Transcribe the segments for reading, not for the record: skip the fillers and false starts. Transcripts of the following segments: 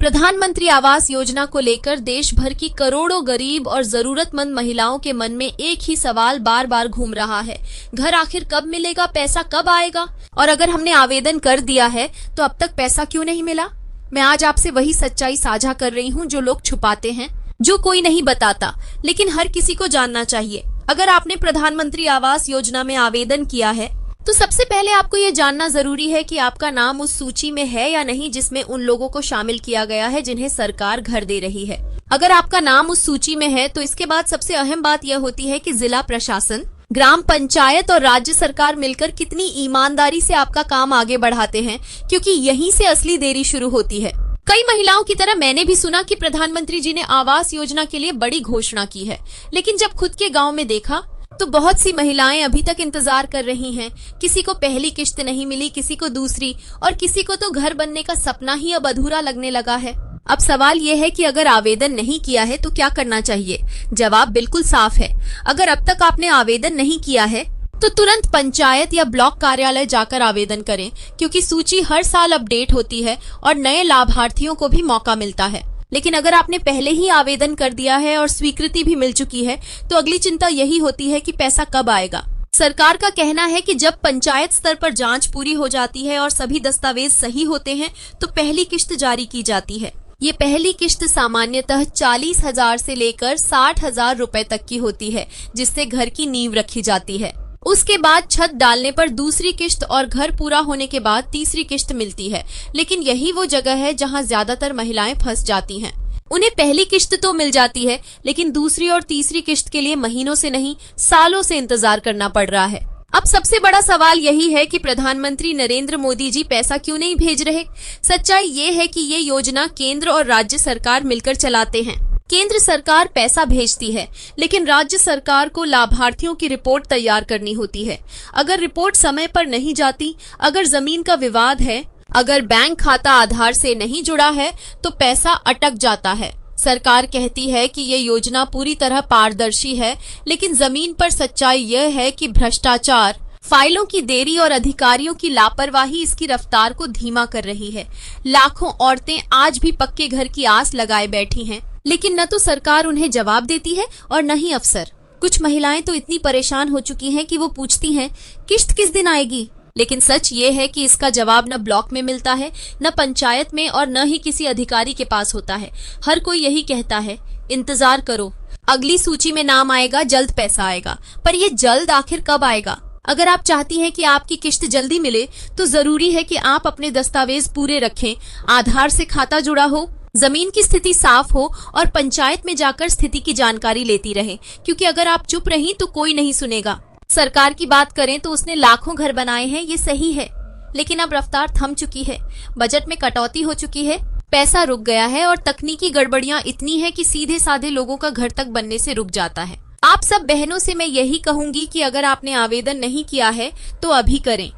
प्रधानमंत्री आवास योजना को लेकर देश भर की करोड़ों गरीब और जरूरतमंद महिलाओं के मन में एक ही सवाल बार बार घूम रहा है, घर आखिर कब मिलेगा, पैसा कब आएगा? और अगर हमने आवेदन कर दिया है तो अब तक पैसा क्यों नहीं मिला? मैं आज आपसे वही सच्चाई साझा कर रही हूँ जो लोग छुपाते हैं, जो कोई नहीं बताता, लेकिन हर किसी को जानना चाहिए। अगर आपने प्रधानमंत्री आवास योजना में आवेदन किया है तो सबसे पहले आपको ये जानना जरूरी है कि आपका नाम उस सूची में है या नहीं जिसमें उन लोगों को शामिल किया गया है जिन्हें सरकार घर दे रही है। अगर आपका नाम उस सूची में है तो इसके बाद सबसे अहम बात यह होती है कि जिला प्रशासन, ग्राम पंचायत और राज्य सरकार मिलकर कितनी ईमानदारी से आपका काम आगे बढ़ाते हैं, क्योंकि यहीं से असली देरी शुरू होती है। कई महिलाओं की तरह मैंने भी सुना कि प्रधानमंत्री जी ने आवास योजना के लिए बड़ी घोषणा की है, लेकिन जब खुद के गांव में देखा तो बहुत सी महिलाएं अभी तक इंतजार कर रही हैं। किसी को पहली किश्त नहीं मिली, किसी को दूसरी, और किसी को तो घर बनने का सपना ही अब अधूरा लगने लगा है। अब सवाल ये है कि अगर आवेदन नहीं किया है तो क्या करना चाहिए? जवाब बिल्कुल साफ है। अगर अब तक आपने आवेदन नहीं किया है तो तुरंत पंचायत या ब्लॉक कार्यालय जाकर आवेदन करें, क्योंकि सूची हर साल अपडेट होती है और नए लाभार्थियों को भी मौका मिलता है। लेकिन अगर आपने पहले ही आवेदन कर दिया है और स्वीकृति भी मिल चुकी है तो अगली चिंता यही होती है कि पैसा कब आएगा। सरकार का कहना है कि जब पंचायत स्तर पर जांच पूरी हो जाती है और सभी दस्तावेज सही होते हैं तो पहली किश्त जारी की जाती है। ये पहली किश्त सामान्यतः 40,000 से लेकर 60,000 रुपए तक की होती है, जिससे घर की नींव रखी जाती है। उसके बाद छत डालने पर दूसरी किश्त और घर पूरा होने के बाद तीसरी किश्त मिलती है। लेकिन यही वो जगह है जहां ज्यादातर महिलाएं फंस जाती हैं। उन्हें पहली किश्त तो मिल जाती है, लेकिन दूसरी और तीसरी किश्त के लिए महीनों से नहीं, सालों से इंतजार करना पड़ रहा है। अब सबसे बड़ा सवाल यही है कि प्रधानमंत्री नरेंद्र मोदी जी पैसा क्यों नहीं भेज रहे? सच्चाई ये है कि ये योजना केंद्र और राज्य सरकार मिलकर चलाते हैं। केंद्र सरकार पैसा भेजती है, लेकिन राज्य सरकार को लाभार्थियों की रिपोर्ट तैयार करनी होती है। अगर रिपोर्ट समय पर नहीं जाती, अगर जमीन का विवाद है, अगर बैंक खाता आधार से नहीं जुड़ा है तो पैसा अटक जाता है। सरकार कहती है कि ये योजना पूरी तरह पारदर्शी है, लेकिन जमीन पर सच्चाई यह है कि भ्रष्टाचार, फाइलों की देरी और अधिकारियों की लापरवाही इसकी रफ्तार को धीमा कर रही है। लाखों औरतें आज भी पक्के घर की आस लगाए बैठी हैं, लेकिन न तो सरकार उन्हें जवाब देती है और न ही अफसर। कुछ महिलाएं तो इतनी परेशान हो चुकी हैं कि वो पूछती हैं, किश्त किस दिन आएगी? लेकिन सच ये है कि इसका जवाब न ब्लॉक में मिलता है, न पंचायत में, और न ही किसी अधिकारी के पास होता है। हर कोई यही कहता है, इंतजार करो, अगली सूची में नाम आएगा, जल्द पैसा आएगा। पर ये जल्द आखिर कब आएगा? अगर आप चाहती हैं कि आपकी किश्त जल्दी मिले तो जरूरी है कि आप अपने दस्तावेज पूरे रखें, आधार से खाता जुड़ा हो, जमीन की स्थिति साफ हो और पंचायत में जाकर स्थिति की जानकारी लेती रहे, क्योंकि अगर आप चुप रहीं तो कोई नहीं सुनेगा। सरकार की बात करें तो उसने लाखों घर बनाए हैं, ये सही है, लेकिन अब रफ्तार थम चुकी है। बजट में कटौती हो चुकी है, पैसा रुक गया है और तकनीकी गड़बड़ियां इतनी है कि सीधे साधे लोगों का घर तक बनने से रुक जाता है। आप सब बहनों से मैं यही कहूंगी कि अगर आपने आवेदन नहीं किया है तो अभी करें,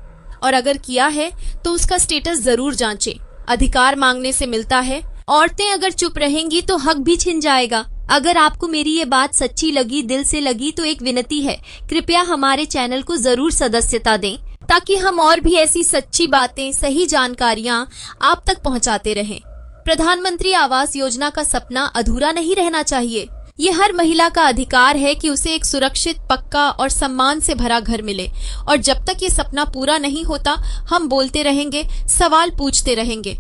और अगर किया है तो उसका स्टेटस जरूर जांचें। अधिकार मांगने से मिलता है, औरतें अगर चुप रहेंगी तो हक भी छिन जाएगा। अगर आपको मेरी ये बात सच्ची लगी, दिल से लगी, तो एक विनती है, कृपया हमारे चैनल को जरूर सदस्यता दें, ताकि हम और भी ऐसी सच्ची बातें, सही जानकारियां आप तक पहुंचाते रहें। प्रधानमंत्री आवास योजना का सपना अधूरा नहीं रहना चाहिए। ये हर महिला का अधिकार है कि उसे एक सुरक्षित, पक्का और सम्मान से भरा घर मिले। और जब तक ये सपना पूरा नहीं होता, हम बोलते रहेंगे, सवाल पूछते रहेंगे,